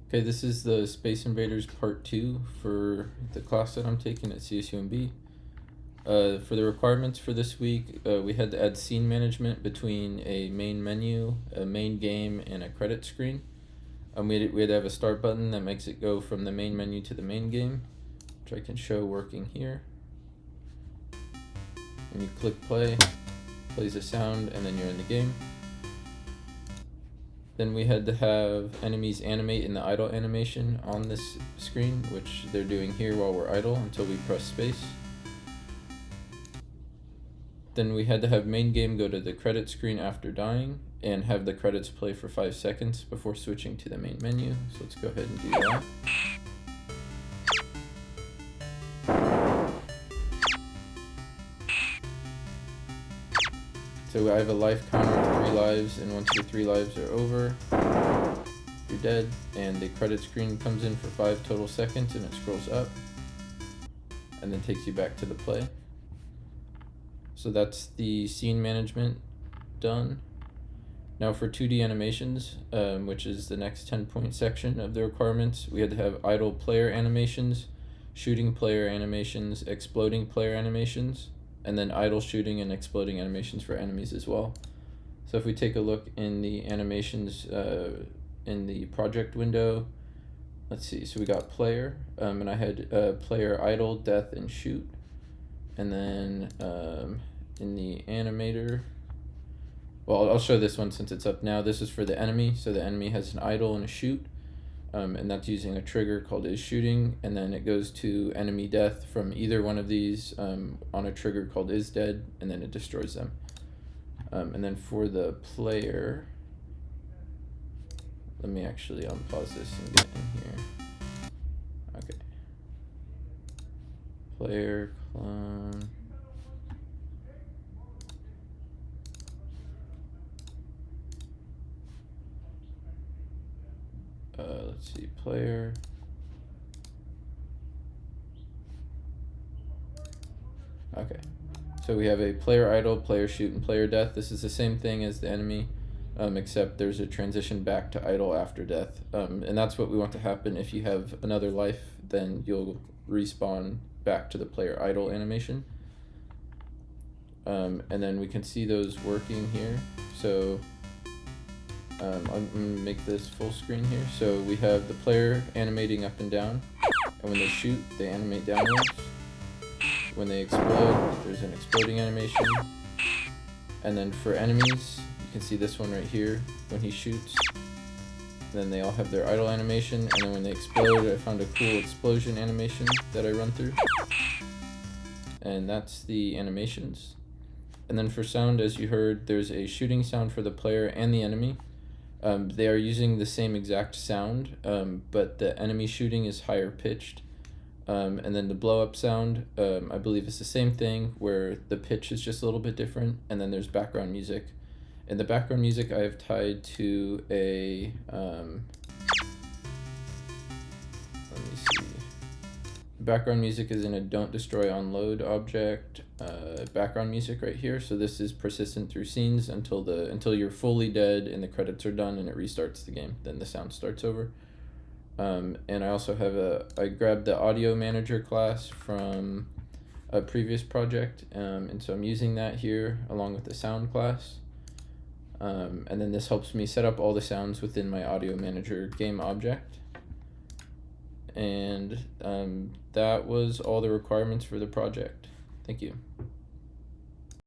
Okay, this is the Space Invaders Part 2 for the class that I'm taking at CSUMB. For the requirements for this week, we had to add scene management between a main menu, a main game, and a credit screen. We had to have a start button that makes it go from the main menu to the main game, which I can show working here. When you click play, plays a sound, and then you're in the game. Then we had to have enemies animate in the idle animation on this screen, which they're doing here while we're idle until we press space. Then we had to have main game go to the credit screen after dying and have the credits play for 5 seconds before switching to the main menu. So let's go ahead and do that. So I have a life counter of 3 lives, and once your 3 lives are over, you're dead, and the credit screen comes in for 5 total seconds, and it scrolls up, and then takes you back to the play. So that's the scene management done. Now for 2D animations, which is the next 10-point section of the requirements, we had to have idle player animations, shooting player animations, exploding player animations, and then idle shooting and exploding animations for enemies as well. So if we take a look in the animations in the project window, let's see, so we got player, and I had player idle, death, and shoot. And then in the animator, well, I'll show this one since it's up now. This is for the enemy, so the enemy has an idle and a shoot. And that's using a trigger called is shooting, and then it goes to enemy death from either one of these on a trigger called is dead, and then it destroys them. And then for the player, let me actually unpause this and get in here. Okay. Player clone. Let's see, player. Okay, so we have a player idle, player shoot, and player death. This is the same thing as the enemy, except there's a transition back to idle after death. And that's what we want to happen. If you have another life, then you'll respawn back to the player idle animation. And then we can see those working here. So I'm going to make this full screen here. So we have the player animating up and down, and when they shoot, they animate downwards. When they explode, there's an exploding animation. And then for enemies, you can see this one right here. When he shoots, then they all have their idle animation, and then when they explode, I found a cool explosion animation that I run through. And that's the animations. And then for sound, as you heard, there's a shooting sound for the player and the enemy. They are using the same exact sound, but the enemy shooting is higher pitched. And then the blow up sound, I believe is the same thing, where the pitch is just a little bit different, and then there's background music. And the background music I have tied to a, let me see. Background music is in a don't destroy on load object, background music right here. So this is persistent through scenes until you're fully dead and the credits are done and it restarts the game. Then the sound starts over. And I also have I grabbed the audio manager class from a previous project, and so I'm using that here along with the sound class. And then this helps me set up all the sounds within my audio manager game object. And that was all the requirements for the project. Thank you.